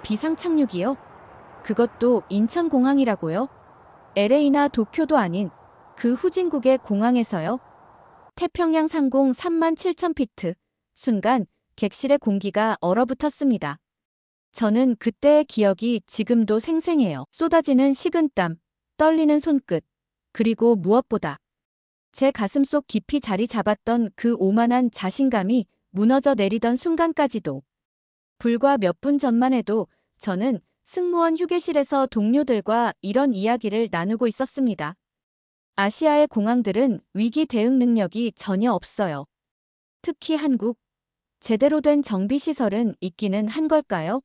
비상 착륙이요? 그것도 인천공항이라고요? LA나 도쿄도 아닌 그 후진국의 공항에서요? 태평양 상공 37,000피트. 순간 객실의 공기가 얼어붙었습니다. 저는 그때의 기억이 지금도 생생해요. 쏟아지는 식은땀, 떨리는 손끝, 그리고 무엇보다 제 가슴속 깊이 자리 잡았던 그 오만한 자신감이 무너져 내리던 순간까지도. 불과 몇 분 전만 해도 저는 승무원 휴게실에서 동료들과 이런 이야기를 나누고 있었습니다. 아시아의 공항들은 위기 대응 능력이 전혀 없어요. 특히 한국, 제대로 된 정비시설은 있기는 한 걸까요?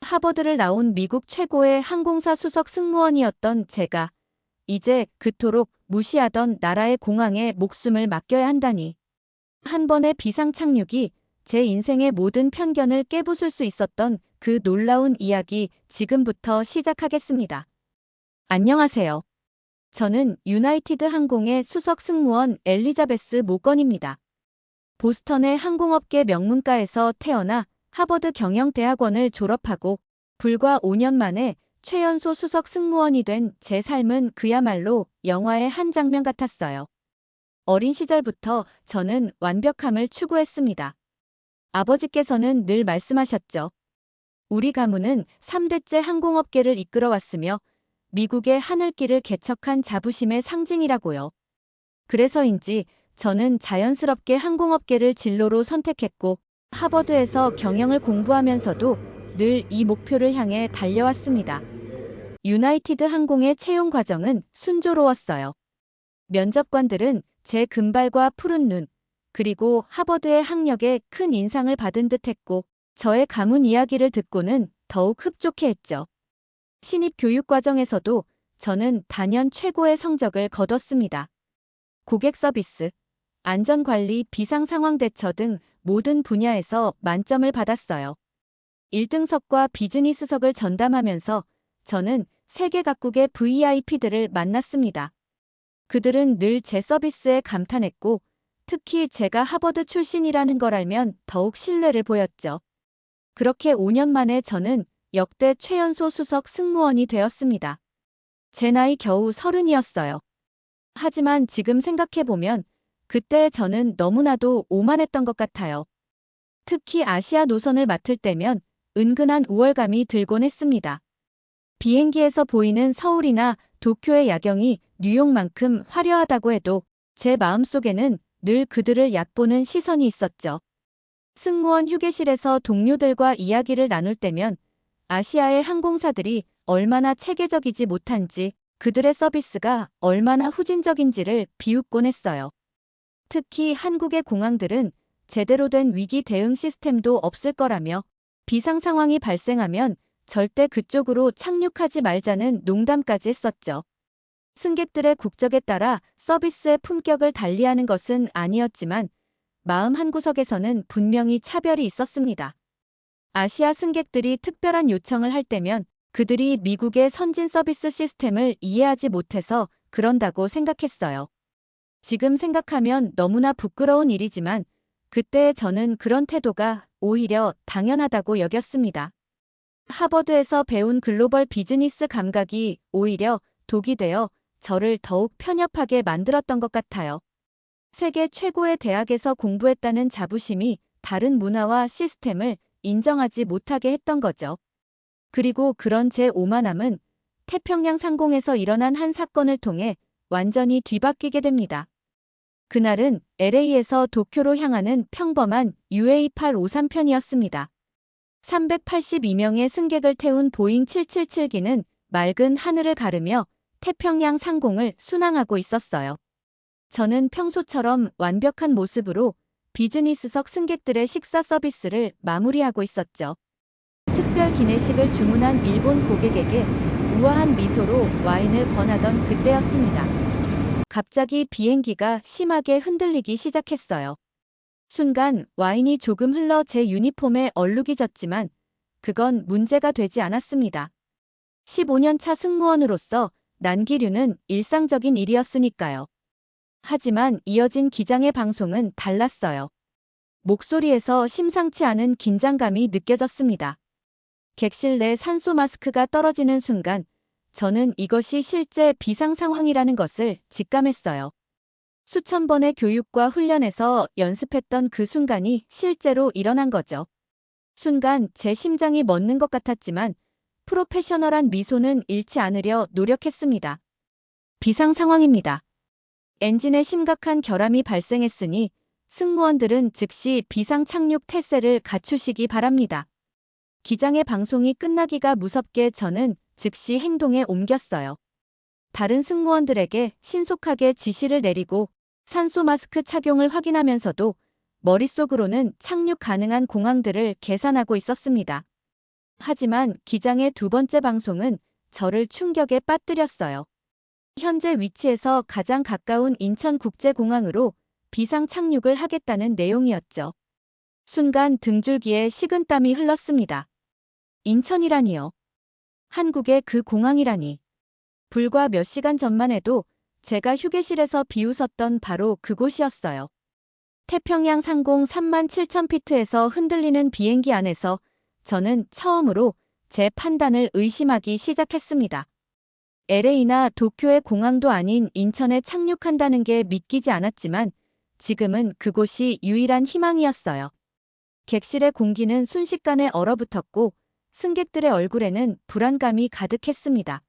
하버드를 나온 미국 최고의 항공사 수석 승무원이었던 제가 이제 그토록 무시하던 나라의 공항에 목숨을 맡겨야 한다니. 한 번의 비상 착륙이 제 인생의 모든 편견을 깨부술 수 있었던 그 놀라운 이야기 지금부터 시작하겠습니다. 안녕하세요. 저는 유나이티드 항공의 수석 승무원 엘리자베스 모건입니다. 보스턴의 항공업계 명문가에서 태어나 하버드 경영대학원을 졸업하고 불과 5년 만에 최연소 수석 승무원이 된 제 삶은 그야말로 영화의 한 장면 같았어요. 어린 시절부터 저는 완벽함을 추구했습니다. 아버지께서는 늘 말씀하셨죠. 우리 가문은 3대째 항공업계를 이끌어왔으며 미국의 하늘길을 개척한 자부심의 상징이라고요. 그래서인지 저는 자연스럽게 항공업계를 진로로 선택했고 하버드에서 경영을 공부하면서도 늘 이 목표를 향해 달려왔습니다. 유나이티드 항공의 채용 과정은 순조로웠어요. 면접관들은 제 금발과 푸른 눈, 그리고 하버드의 학력에 큰 인상을 받은 듯했고 저의 가문 이야기를 듣고는 더욱 흡족해했죠. 신입 교육 과정에서도 저는 단연 최고의 성적을 거뒀습니다. 고객 서비스, 안전관리, 비상상황 대처 등 모든 분야에서 만점을 받았어요. 1등석과 비즈니스석을 전담하면서 저는 세계 각국의 VIP들을 만났습니다. 그들은 늘 제 서비스에 감탄했고 특히 제가 하버드 출신이라는 걸 알면 더욱 신뢰를 보였죠. 그렇게 5년 만에 저는 역대 최연소 수석 승무원이 되었습니다. 제 나이 겨우 30이었어요. 하지만 지금 생각해보면 그때 저는 너무나도 오만했던 것 같아요. 특히 아시아 노선을 맡을 때면 은근한 우월감이 들곤 했습니다. 비행기에서 보이는 서울이나 도쿄의 야경이 뉴욕만큼 화려하다고 해도 제 마음속에는 늘 그들을 얕보는 시선이 있었죠. 승무원 휴게실에서 동료들과 이야기를 나눌 때면 아시아의 항공사들이 얼마나 체계적이지 못한지 그들의 서비스가 얼마나 후진적인지를 비웃곤 했어요. 특히 한국의 공항들은 제대로 된 위기 대응 시스템도 없을 거라며 비상 상황이 발생하면 절대 그쪽으로 착륙하지 말자는 농담까지 했었죠. 승객들의 국적에 따라 서비스의 품격을 달리하는 것은 아니었지만 마음 한구석에서는 분명히 차별이 있었습니다. 아시아 승객들이 특별한 요청을 할 때면 그들이 미국의 선진 서비스 시스템을 이해하지 못해서 그런다고 생각했어요. 지금 생각하면 너무나 부끄러운 일이지만 그때 저는 그런 태도가 오히려 당연하다고 여겼습니다. 하버드에서 배운 글로벌 비즈니스 감각이 오히려 독이 되어 저를 더욱 편협하게 만들었던 것 같아요. 세계 최고의 대학에서 공부했다는 자부심이 다른 문화와 시스템을 인정하지 못하게 했던 거죠. 그리고 그런 제 오만함은 태평양 상공에서 일어난 한 사건을 통해 완전히 뒤바뀌게 됩니다. 그날은 LA에서 도쿄로 향하는 평범한 UA853편이었습니다. 382명의 승객을 태운 보잉 777기는 맑은 하늘을 가르며 태평양 상공을 순항하고 있었어요. 저는 평소처럼 완벽한 모습으로 비즈니스석 승객들의 식사 서비스를 마무리하고 있었죠. 특별 기내식을 주문한 일본 고객에게 우아한 미소로 와인을 권하던 그때였습니다. 갑자기 비행기가 심하게 흔들리기 시작했어요. 순간 와인이 조금 흘러 제 유니폼에 얼룩이 졌지만 그건 문제가 되지 않았습니다. 15년 차 승무원으로서 난기류는 일상적인 일이었으니까요. 하지만 이어진 기장의 방송은 달랐어요. 목소리에서 심상치 않은 긴장감이 느껴졌습니다. 객실 내 산소 마스크가 떨어지는 순간 저는 이것이 실제 비상 상황이라는 것을 직감했어요. 수천 번의 교육과 훈련에서 연습했던 그 순간이 실제로 일어난 거죠. 순간 제 심장이 멎는 것 같았지만 프로페셔널한 미소는 잃지 않으려 노력했습니다. 비상 상황입니다. 엔진에 심각한 결함이 발생했으니 승무원들은 즉시 비상 착륙 태세를 갖추시기 바랍니다. 기장의 방송이 끝나기가 무섭게 저는 즉시 행동에 옮겼어요. 다른 승무원들에게 신속하게 지시를 내리고 산소 마스크 착용을 확인하면서도 머릿속으로는 착륙 가능한 공항들을 계산하고 있었습니다. 하지만 기장의 두 번째 방송은 저를 충격에 빠뜨렸어요. 현재 위치에서 가장 가까운 인천국제공항으로 비상 착륙을 하겠다는 내용이었죠. 순간 등줄기에 식은땀이 흘렀습니다. 인천이라니요. 한국의 그 공항이라니. 불과 몇 시간 전만 해도 제가 휴게실에서 비웃었던 바로 그곳이었어요. 태평양 상공 37,000피트에서 흔들리는 비행기 안에서 저는 처음으로 제 판단을 의심하기 시작했습니다. LA나 도쿄의 공항도 아닌 인천에 착륙한다는 게 믿기지 않았지만 지금은 그곳이 유일한 희망이었어요. 객실의 공기는 순식간에 얼어붙었고 승객들의 얼굴에는 불안감이 가득했습니다.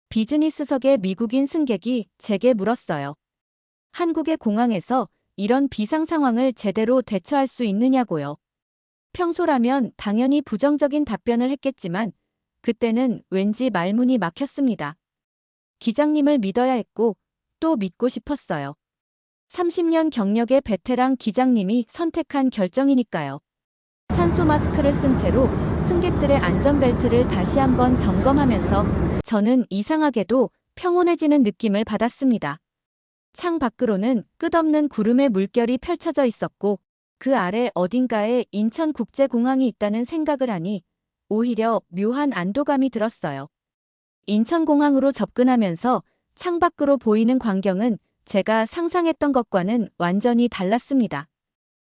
비즈니스석의 미국인 승객이 제게 물었어요. 한국의 공항에서 이런 비상 상황을 제대로 대처할 수 있느냐고요. 평소라면 당연히 부정적인 답변을 했겠지만 그때는 왠지 말문이 막혔습니다. 기장님을 믿어야 했고 또 믿고 싶었어요. 30년 경력의 베테랑 기장님이 선택한 결정이니까요. 산소 마스크를 쓴 채로 승객들의 안전벨트를 다시 한번 점검하면서 저는 이상하게도 평온해지는 느낌을 받았습니다. 창 밖으로는 끝없는 구름의 물결이 펼쳐져 있었고 그 아래 어딘가에 인천국제공항이 있다는 생각을 하니 오히려 묘한 안도감이 들었어요. 인천공항으로 접근하면서 창밖으로 보이는 광경은 제가 상상했던 것과는 완전히 달랐습니다.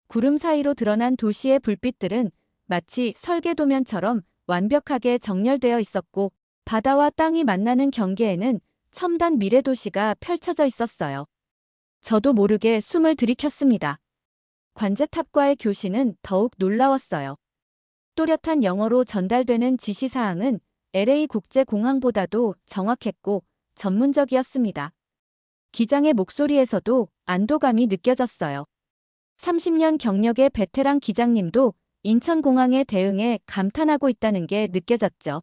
구름 사이로 드러난 도시의 불빛들은 마치 설계도면처럼 완벽하게 정렬되어 있었고 바다와 땅이 만나는 경계에는 첨단 미래 도시가 펼쳐져 있었어요. 저도 모르게 숨을 들이켰습니다. 관제탑과의 교신은 더욱 놀라웠어요. 또렷한 영어로 전달되는 지시사항은 LA 국제공항보다도 정확했고 전문적이었습니다. 기장의 목소리에서도 안도감이 느껴졌어요. 30년 경력의 베테랑 기장님도 인천공항의 대응에 감탄하고 있다는 게 느껴졌죠.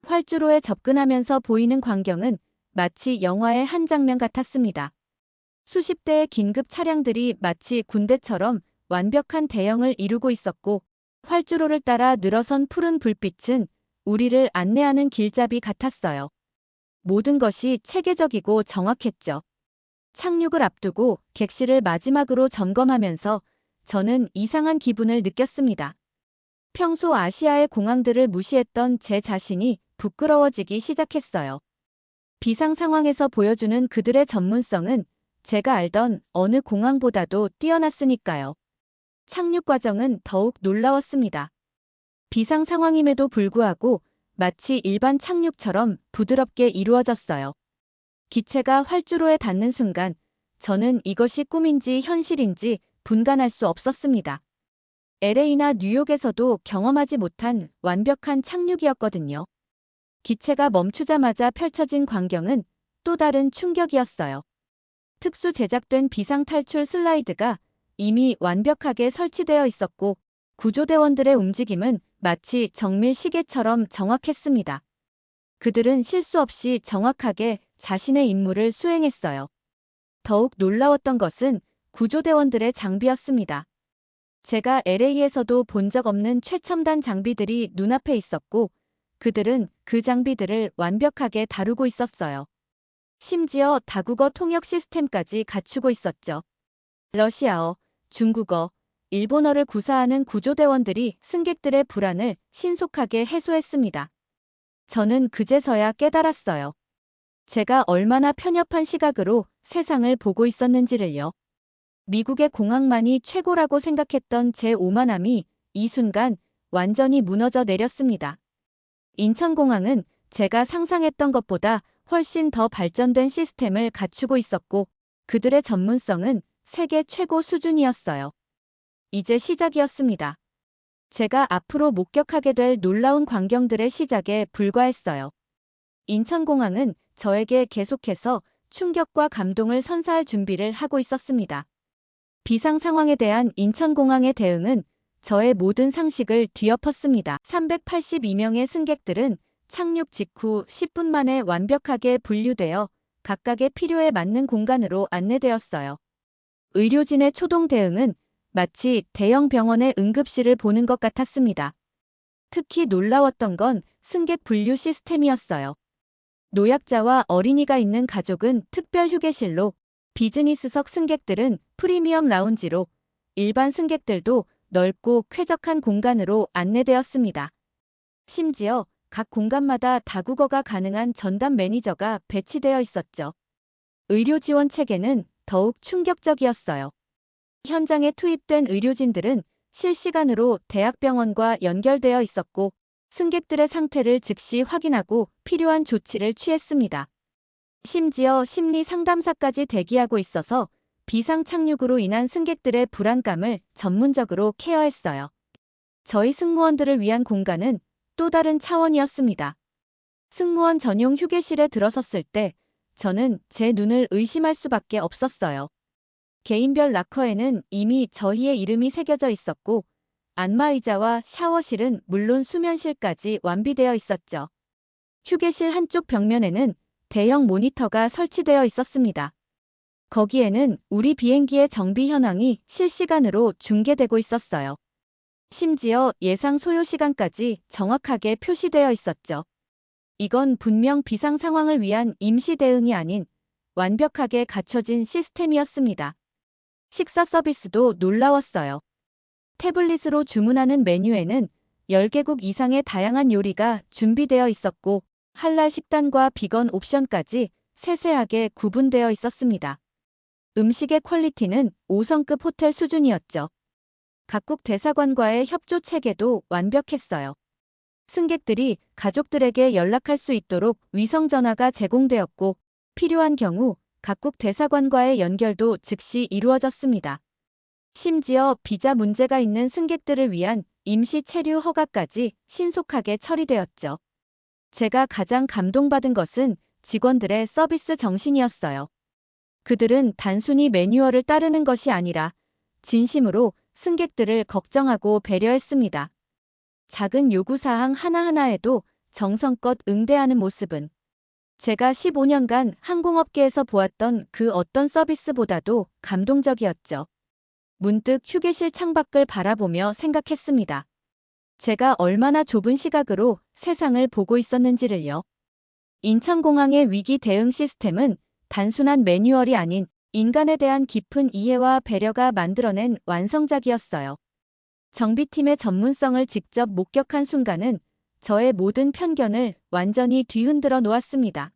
활주로에 접근하면서 보이는 광경은 마치 영화의 한 장면 같았습니다. 수십 대의 긴급 차량들이 마치 군대처럼 완벽한 대형을 이루고 있었고 활주로를 따라 늘어선 푸른 불빛은 우리를 안내하는 길잡이 같았어요. 모든 것이 체계적이고 정확했죠. 착륙을 앞두고 객실을 마지막으로 점검하면서 저는 이상한 기분을 느꼈습니다. 평소 아시아의 공항들을 무시했던 제 자신이 부끄러워지기 시작했어요. 비상 상황에서 보여주는 그들의 전문성은 제가 알던 어느 공항보다도 뛰어났으니까요. 착륙 과정은 더욱 놀라웠습니다. 비상 상황임에도 불구하고 마치 일반 착륙처럼 부드럽게 이루어졌어요. 기체가 활주로에 닿는 순간 저는 이것이 꿈인지 현실인지 분간할 수 없었습니다. LA나 뉴욕에서도 경험하지 못한 완벽한 착륙이었거든요. 기체가 멈추자마자 펼쳐진 광경은 또 다른 충격이었어요. 특수 제작된 비상 탈출 슬라이드가 이미 완벽하게 설치되어 있었고 구조대원들의 움직임은 마치 정밀 시계처럼 정확했습니다. 그들은 실수 없이 정확하게 자신의 임무를 수행했어요. 더욱 놀라웠던 것은 구조대원들의 장비였습니다. 제가 LA에서도 본 적 없는 최첨단 장비들이 눈앞에 있었고 그들은 그 장비들을 완벽하게 다루고 있었어요. 심지어 다국어 통역 시스템까지 갖추고 있었죠. 러시아어, 중국어, 일본어를 구사하는 구조대원들이 승객들의 불안을 신속하게 해소했습니다. 저는 그제서야 깨달았어요. 제가 얼마나 편협한 시각으로 세상을 보고 있었는지를요. 미국의 공항만이 최고라고 생각했던 제 오만함이 이 순간 완전히 무너져 내렸습니다. 인천공항은 제가 상상했던 것보다 훨씬 더 발전된 시스템을 갖추고 있었고 그들의 전문성은 세계 최고 수준이었어요. 이제 시작이었습니다. 제가 앞으로 목격하게 될 놀라운 광경들의 시작에 불과했어요. 인천공항은 저에게 계속해서 충격과 감동을 선사할 준비를 하고 있었습니다. 비상 상황에 대한 인천공항의 대응은 저의 모든 상식을 뒤엎었습니다. 382명의 승객들은 착륙 직후 10분 만에 완벽하게 분류되어 각각의 필요에 맞는 공간으로 안내되었어요. 의료진의 초동 대응은 마치 대형 병원의 응급실을 보는 것 같았습니다. 특히 놀라웠던 건 승객 분류 시스템이었어요. 노약자와 어린이가 있는 가족은 특별 휴게실로, 비즈니스석 승객들은 프리미엄 라운지로, 일반 승객들도 넓고 쾌적한 공간으로 안내되었습니다. 심지어 각 공간마다 다국어가 가능한 전담 매니저가 배치되어 있었죠. 의료 지원 체계는 더욱 충격적이었어요. 현장에 투입된 의료진들은 실시간으로 대학병원과 연결되어 있었고 승객들의 상태를 즉시 확인하고 필요한 조치를 취했습니다. 심지어 심리 상담사까지 대기하고 있어서 비상 착륙으로 인한 승객들의 불안감을 전문적으로 케어했어요. 저희 승무원들을 위한 공간은 또 다른 차원이었습니다. 승무원 전용 휴게실에 들어섰을 때 저는 제 눈을 의심할 수밖에 없었어요. 개인별 락커에는 이미 저희의 이름이 새겨져 있었고 안마의자와 샤워실은 물론 수면실까지 완비되어 있었죠. 휴게실 한쪽 벽면에는 대형 모니터가 설치되어 있었습니다. 거기에는 우리 비행기의 정비 현황이 실시간으로 중계되고 있었어요. 심지어 예상 소요 시간까지 정확하게 표시되어 있었죠. 이건 분명 비상 상황을 위한 임시 대응이 아닌 완벽하게 갖춰진 시스템이었습니다. 식사 서비스도 놀라웠어요. 태블릿으로 주문하는 메뉴에는 10개국 이상의 다양한 요리가 준비되어 있었고 할랄 식단과 비건 옵션까지 세세하게 구분되어 있었습니다. 음식의 퀄리티는 5성급 호텔 수준이었죠. 각국 대사관과의 협조 체계도 완벽했어요. 승객들이 가족들에게 연락할 수 있도록 위성 전화가 제공되었고 필요한 경우 각국 대사관과의 연결도 즉시 이루어졌습니다. 심지어 비자 문제가 있는 승객들을 위한 임시 체류 허가까지 신속하게 처리되었죠. 제가 가장 감동받은 것은 직원들의 서비스 정신이었어요. 그들은 단순히 매뉴얼을 따르는 것이 아니라 진심으로 승객들을 걱정하고 배려했습니다. 작은 요구사항 하나하나에도 정성껏 응대하는 모습은 제가 15년간 항공업계에서 보았던 그 어떤 서비스보다도 감동적이었죠. 문득 휴게실 창밖을 바라보며 생각했습니다. 제가 얼마나 좁은 시각으로 세상을 보고 있었는지를요. 인천공항의 위기 대응 시스템은 단순한 매뉴얼이 아닌 인간에 대한 깊은 이해와 배려가 만들어낸 완성작이었어요. 정비팀의 전문성을 직접 목격한 순간은 저의 모든 편견을 완전히 뒤흔들어 놓았습니다.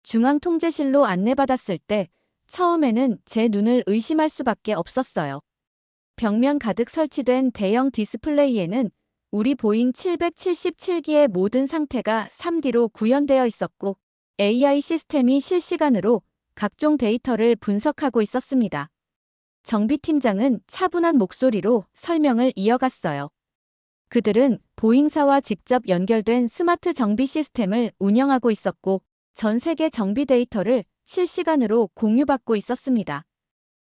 중앙통제실로 안내받았을 때 처음에는 제 눈을 의심할 수밖에 없었어요. 벽면 가득 설치된 대형 디스플레이에는 우리 보잉 777기의 모든 상태가 3D로 구현되어 있었고 AI 시스템이 실시간으로 각종 데이터를 분석하고 있었습니다. 정비팀장은 차분한 목소리로 설명을 이어갔어요. 그들은 보잉사와 직접 연결된 스마트 정비 시스템을 운영하고 있었고 전 세계 정비 데이터를 실시간으로 공유받고 있었습니다.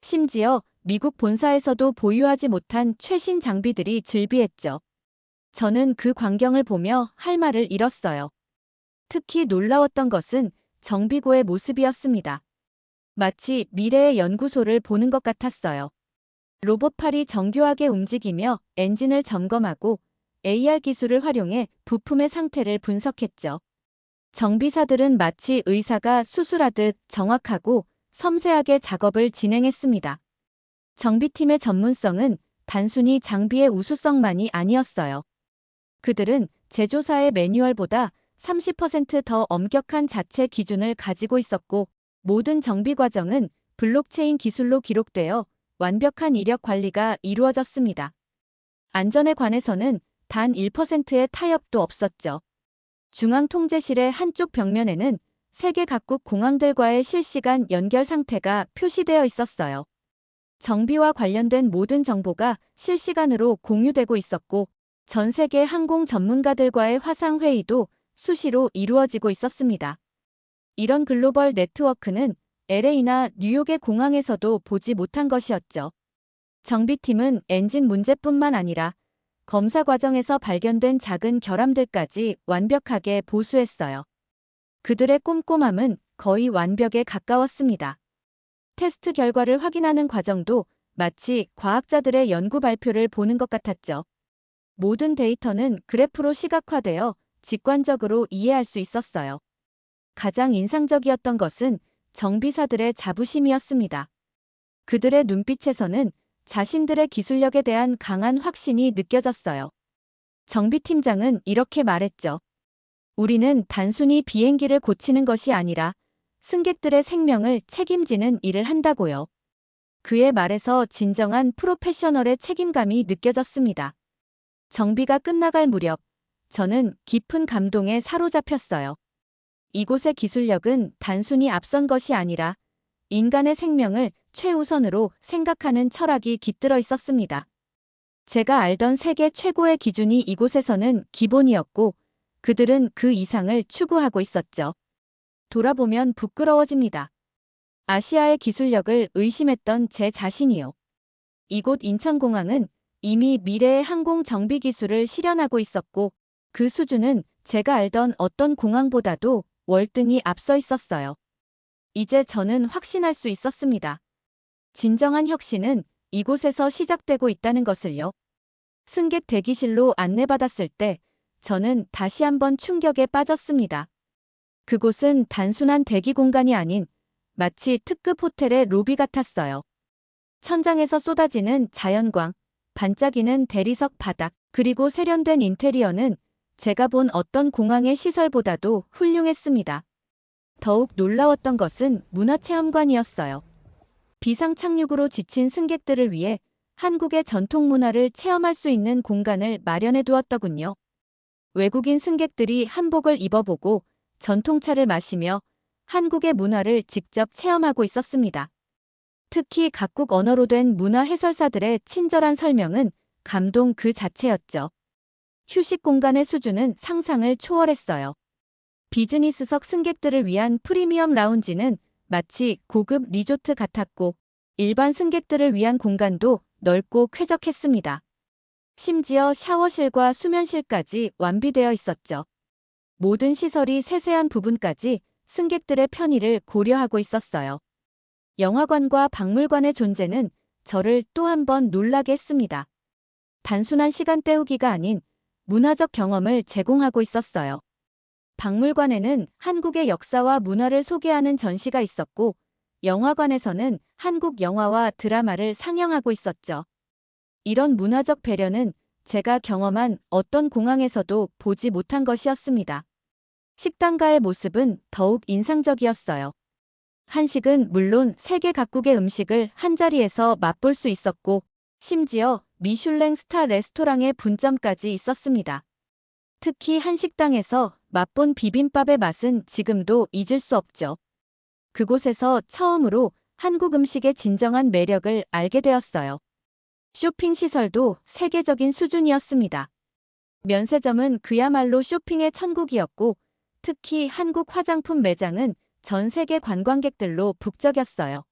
심지어 미국 본사에서도 보유하지 못한 최신 장비들이 즐비했죠. 저는 그 광경을 보며 할 말을 잃었어요. 특히 놀라웠던 것은 정비고의 모습이었습니다. 마치 미래의 연구소를 보는 것 같았어요. 로봇팔이 정교하게 움직이며 엔진을 점검하고 AR 기술을 활용해 부품의 상태를 분석했죠. 정비사들은 마치 의사가 수술하듯 정확하고 섬세하게 작업을 진행했습니다. 정비팀의 전문성은 단순히 장비의 우수성만이 아니었어요. 그들은 제조사의 매뉴얼보다 30% 더 엄격한 자체 기준을 가지고 있었고 모든 정비 과정은 블록체인 기술로 기록되어 완벽한 이력 관리가 이루어졌습니다. 안전에 관해서는 단 1%의 타협도 없었죠. 중앙통제실의 한쪽 벽면에는 세계 각국 공항들과의 실시간 연결 상태가 표시되어 있었어요. 정비와 관련된 모든 정보가 실시간으로 공유되고 있었고, 전 세계 항공 전문가들과의 화상회의도 수시로 이루어지고 있었습니다. 이런 글로벌 네트워크는 LA나 뉴욕의 공항에서도 보지 못한 것이었죠. 정비팀은 엔진 문제뿐만 아니라 검사 과정에서 발견된 작은 결함들까지 완벽하게 보수했어요. 그들의 꼼꼼함은 거의 완벽에 가까웠습니다. 테스트 결과를 확인하는 과정도 마치 과학자들의 연구 발표를 보는 것 같았죠. 모든 데이터는 그래프로 시각화되어 직관적으로 이해할 수 있었어요. 가장 인상적이었던 것은 정비사들의 자부심이었습니다. 그들의 눈빛에서는 자신들의 기술력에 대한 강한 확신이 느껴졌어요. 정비팀장은 이렇게 말했죠. 우리는 단순히 비행기를 고치는 것이 아니라 승객들의 생명을 책임지는 일을 한다고요. 그의 말에서 진정한 프로페셔널의 책임감이 느껴졌습니다. 정비가 끝나갈 무렵, 저는 깊은 감동에 사로잡혔어요. 이곳의 기술력은 단순히 앞선 것이 아니라 인간의 생명을 최우선으로 생각하는 철학이 깃들어 있었습니다. 제가 알던 세계 최고의 기준이 이곳에서는 기본이었고, 그들은 그 이상을 추구하고 있었죠. 돌아보면 부끄러워집니다. 아시아의 기술력을 의심했던 제 자신이요. 이곳 인천공항은 이미 미래의 항공 정비 기술을 실현하고 있었고, 그 수준은 제가 알던 어떤 공항보다도 월등히 앞서 있었어요. 이제 저는 확신할 수 있었습니다. 진정한 혁신은 이곳에서 시작되고 있다는 것을요. 승객 대기실로 안내받았을 때 저는 다시 한번 충격에 빠졌습니다. 그곳은 단순한 대기 공간이 아닌 마치 특급 호텔의 로비 같았어요. 천장에서 쏟아지는 자연광, 반짝이는 대리석 바닥, 그리고 세련된 인테리어는 제가 본 어떤 공항의 시설보다도 훌륭했습니다. 더욱 놀라웠던 것은 문화체험관이었어요. 비상 착륙으로 지친 승객들을 위해 한국의 전통 문화를 체험할 수 있는 공간을 마련해 두었더군요. 외국인 승객들이 한복을 입어보고 전통차를 마시며 한국의 문화를 직접 체험하고 있었습니다. 특히 각국 언어로 된 문화 해설사들의 친절한 설명은 감동 그 자체였죠. 휴식 공간의 수준은 상상을 초월했어요. 비즈니스석 승객들을 위한 프리미엄 라운지는 마치 고급 리조트 같았고, 일반 승객들을 위한 공간도 넓고 쾌적했습니다. 심지어 샤워실과 수면실까지 완비되어 있었죠. 모든 시설이 세세한 부분까지 승객들의 편의를 고려하고 있었어요. 영화관과 박물관의 존재는 저를 또 한 번 놀라게 했습니다. 단순한 시간 때우기가 아닌 문화적 경험을 제공하고 있었어요. 박물관에는 한국의 역사와 문화를 소개하는 전시가 있었고, 영화관에서는 한국 영화와 드라마를 상영하고 있었죠. 이런 문화적 배려는 제가 경험한 어떤 공항에서도 보지 못한 것이었습니다. 식당가의 모습은 더욱 인상적이었어요. 한식은 물론 세계 각국의 음식을 한자리에서 맛볼 수 있었고, 심지어 미슐랭 스타 레스토랑의 분점까지 있었습니다. 특히 한 식당에서 맛본 비빔밥의 맛은 지금도 잊을 수 없죠. 그곳에서 처음으로 한국 음식의 진정한 매력을 알게 되었어요. 쇼핑 시설도 세계적인 수준이었습니다. 면세점은 그야말로 쇼핑의 천국이었고, 특히 한국 화장품 매장은 전 세계 관광객들로 북적였어요.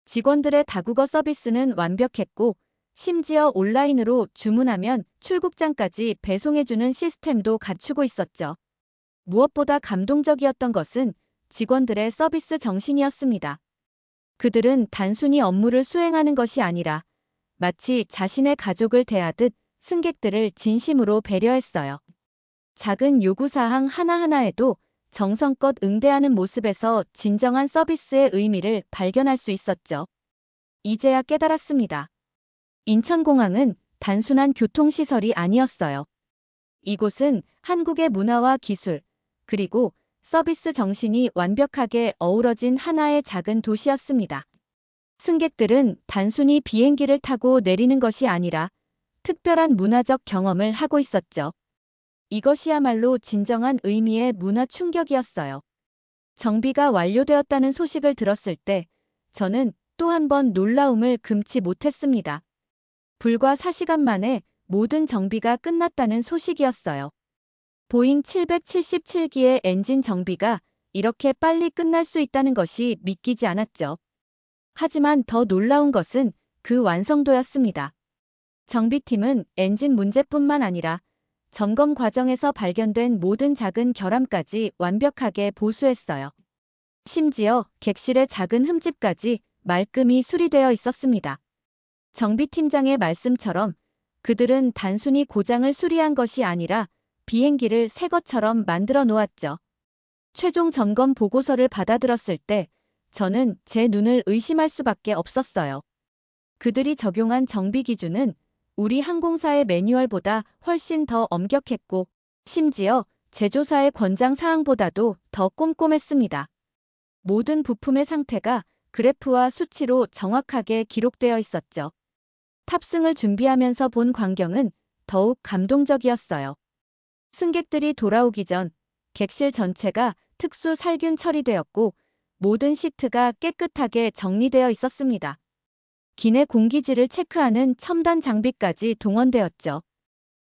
직원들의 다국어 서비스는 완벽했고, 심지어 온라인으로 주문하면 출국장까지 배송해주는 시스템도 갖추고 있었죠. 무엇보다 감동적이었던 것은 직원들의 서비스 정신이었습니다. 그들은 단순히 업무를 수행하는 것이 아니라 마치 자신의 가족을 대하듯 승객들을 진심으로 배려했어요. 작은 요구사항 하나하나에도 정성껏 응대하는 모습에서 진정한 서비스의 의미를 발견할 수 있었죠. 이제야 깨달았습니다. 인천공항은 단순한 교통시설이 아니었어요. 이곳은 한국의 문화와 기술, 그리고 서비스 정신이 완벽하게 어우러진 하나의 작은 도시였습니다. 승객들은 단순히 비행기를 타고 내리는 것이 아니라 특별한 문화적 경험을 하고 있었죠. 이것이야말로 진정한 의미의 문화 충격이었어요. 정비가 완료되었다는 소식을 들었을 때 저는 또 한 번 놀라움을 금치 못했습니다. 불과 4시간 만에 모든 정비가 끝났다는 소식이었어요. 보잉 777기의 엔진 정비가 이렇게 빨리 끝날 수 있다는 것이 믿기지 않았죠. 하지만 더 놀라운 것은 그 완성도였습니다. 정비팀은 엔진 문제뿐만 아니라 점검 과정에서 발견된 모든 작은 결함까지 완벽하게 보수했어요. 심지어 객실의 작은 흠집까지 말끔히 수리되어 있었습니다. 정비팀장의 말씀처럼 그들은 단순히 고장을 수리한 것이 아니라 비행기를 새 것처럼 만들어 놓았죠. 최종 점검 보고서를 받아들었을 때 저는 제 눈을 의심할 수밖에 없었어요. 그들이 적용한 정비 기준은 우리 항공사의 매뉴얼보다 훨씬 더 엄격했고 심지어 제조사의 권장 사항보다도 더 꼼꼼했습니다. 모든 부품의 상태가 그래프와 수치로 정확하게 기록되어 있었죠. 탑승을 준비하면서 본 광경은 더욱 감동적이었어요. 승객들이 돌아오기 전 객실 전체가 특수 살균 처리되었고 모든 시트가 깨끗하게 정리되어 있었습니다. 기내 공기질을 체크하는 첨단 장비까지 동원되었죠.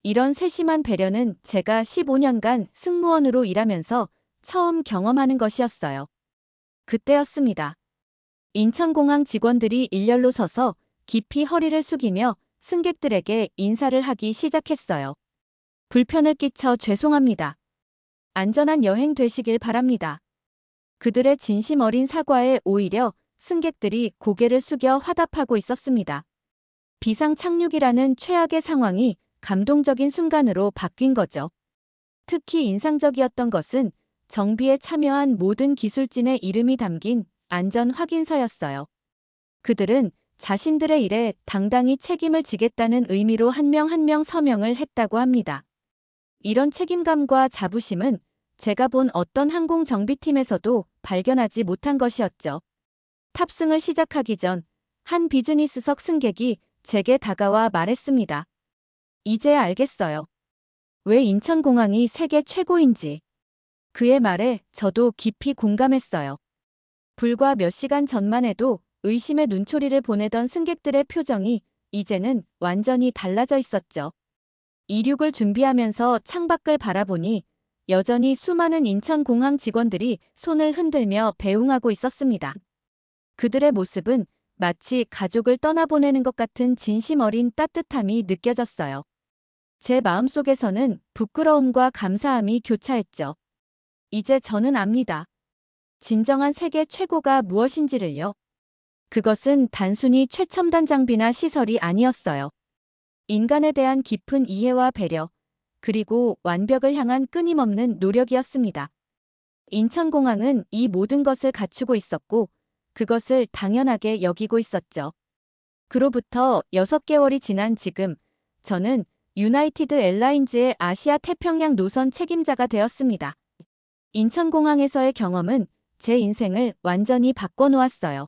이런 세심한 배려는 제가 15년간 승무원으로 일하면서 처음 경험하는 것이었어요. 그때였습니다. 인천공항 직원들이 일렬로 서서 깊이 허리를 숙이며 승객들에게 인사를 하기 시작했어요. 불편을 끼쳐 죄송합니다. 안전한 여행 되시길 바랍니다. 그들의 진심 어린 사과에 오히려 승객들이 고개를 숙여 화답하고 있었습니다. 비상 착륙이라는 최악의 상황이 감동적인 순간으로 바뀐 거죠. 특히 인상적이었던 것은 정비에 참여한 모든 기술진의 이름이 담긴 안전 확인서였어요. 그들은 자신들의 일에 당당히 책임을 지겠다는 의미로 한 명 한 명 서명을 했다고 합니다. 이런 책임감과 자부심은 제가 본 어떤 항공 정비팀에서도 발견하지 못한 것이었죠. 탑승을 시작하기 전 한 비즈니스석 승객이 제게 다가와 말했습니다. 이제 알겠어요. 왜 인천공항이 세계 최고인지. 그의 말에 저도 깊이 공감했어요. 불과 몇 시간 전만 해도 의심의 눈초리를 보내던 승객들의 표정이 이제는 완전히 달라져 있었죠. 이륙을 준비하면서 창밖을 바라보니 여전히 수많은 인천공항 직원들이 손을 흔들며 배웅하고 있었습니다. 그들의 모습은 마치 가족을 떠나보내는 것 같은 진심 어린 따뜻함이 느껴졌어요. 제 마음속에서는 부끄러움과 감사함이 교차했죠. 이제 저는 압니다. 진정한 세계 최고가 무엇인지를요. 그것은 단순히 최첨단 장비나 시설이 아니었어요. 인간에 대한 깊은 이해와 배려, 그리고 완벽을 향한 끊임없는 노력이었습니다. 인천공항은 이 모든 것을 갖추고 있었고, 그것을 당연하게 여기고 있었죠. 그로부터 6개월이 지난 지금, 저는 유나이티드 에ir라인즈의 아시아 태평양 노선 책임자가 되었습니다. 인천공항에서의 경험은 제 인생을 완전히 바꿔놓았어요.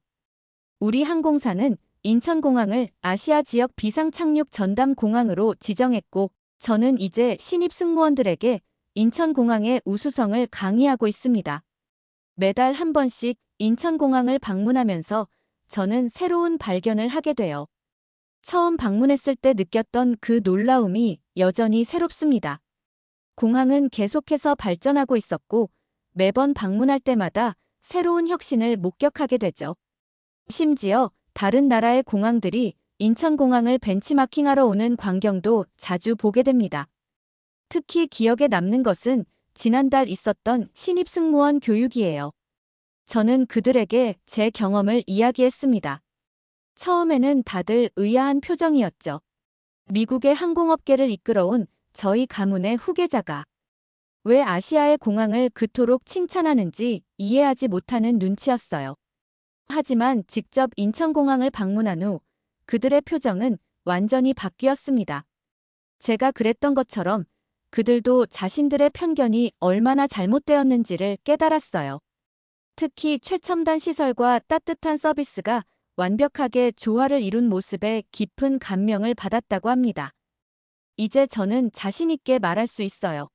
우리 항공사는 인천공항을 아시아 지역 비상착륙 전담 공항으로 지정했고, 저는 이제 신입 승무원들에게 인천공항의 우수성을 강의하고 있습니다. 매달 한 번씩 인천공항을 방문하면서 저는 새로운 발견을 하게 돼요. 처음 방문했을 때 느꼈던 그 놀라움이 여전히 새롭습니다. 공항은 계속해서 발전하고 있었고 매번 방문할 때마다 새로운 혁신을 목격하게 되죠. 심지어 다른 나라의 공항들이 인천공항을 벤치마킹하러 오는 광경도 자주 보게 됩니다. 특히 기억에 남는 것은 지난달 있었던 신입 승무원 교육이에요. 저는 그들에게 제 경험을 이야기했습니다. 처음에는 다들 의아한 표정이었죠. 미국의 항공업계를 이끌어온 저희 가문의 후계자가 왜 아시아의 공항을 그토록 칭찬하는지 이해하지 못하는 눈치였어요. 하지만 직접 인천공항을 방문한 후 그들의 표정은 완전히 바뀌었습니다. 제가 그랬던 것처럼 그들도 자신들의 편견이 얼마나 잘못되었는지를 깨달았어요. 특히 최첨단 시설과 따뜻한 서비스가 완벽하게 조화를 이룬 모습에 깊은 감명을 받았다고 합니다. 이제 저는 자신 있게 말할 수 있어요.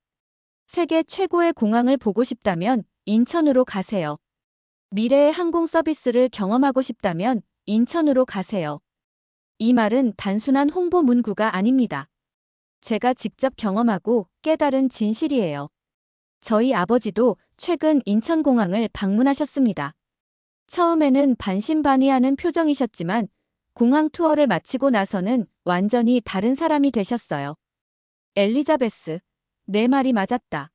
세계 최고의 공항을 보고 싶다면 인천으로 가세요. 미래의 항공 서비스를 경험하고 싶다면 인천으로 가세요. 이 말은 단순한 홍보 문구가 아닙니다. 제가 직접 경험하고 깨달은 진실이에요. 저희 아버지도 최근 인천공항을 방문하셨습니다. 처음에는 반신반의하는 표정이셨지만 공항 투어를 마치고 나서는 완전히 다른 사람이 되셨어요. 엘리자베스, 내 말이 맞았다.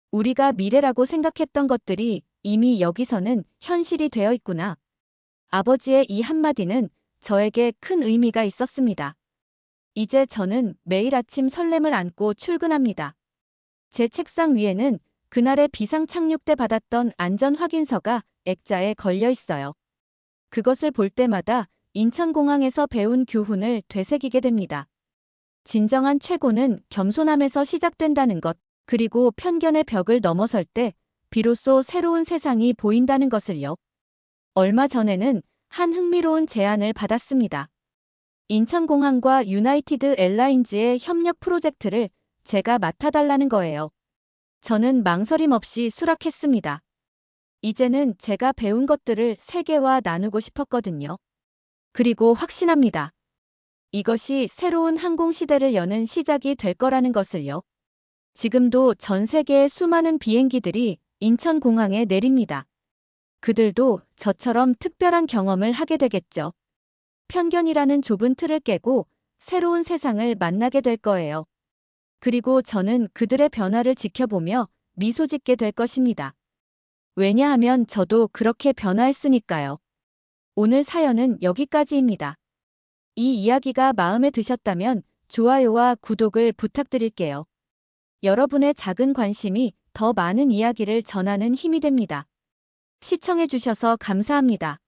우리가 미래라고 생각했던 것들이 이미 여기서는 현실이 되어 있구나. 아버지의 이 한마디는 저에게 큰 의미가 있었습니다. 이제 저는 매일 아침 설렘을 안고 출근합니다. 제 책상 위에는 그날의 비상 착륙 때 받았던 안전 확인서가 액자에 걸려 있어요. 그것을 볼 때마다 인천공항에서 배운 교훈을 되새기게 됩니다. 진정한 최고는 겸손함에서 시작된다는 것, 그리고 편견의 벽을 넘어설 때 비로소 새로운 세상이 보인다는 것을요. 얼마 전에는 한 흥미로운 제안을 받았습니다. 인천공항과 유나이티드 에ir라인즈의 협력 프로젝트를 제가 맡아달라는 거예요. 저는 망설임 없이 수락했습니다. 이제는 제가 배운 것들을 세계와 나누고 싶었거든요. 그리고 확신합니다. 이것이 새로운 항공 시대를 여는 시작이 될 거라는 것을요. 지금도 전 세계의 수많은 비행기들이 인천공항에 내립니다. 그들도 저처럼 특별한 경험을 하게 되겠죠. 편견이라는 좁은 틀을 깨고 새로운 세상을 만나게 될 거예요. 그리고 저는 그들의 변화를 지켜보며 미소 짓게 될 것입니다. 왜냐하면 저도 그렇게 변화했으니까요. 오늘 사연은 여기까지입니다. 이 이야기가 마음에 드셨다면 좋아요와 구독을 부탁드릴게요. 여러분의 작은 관심이 더 많은 이야기를 전하는 힘이 됩니다. 시청해주셔서 감사합니다.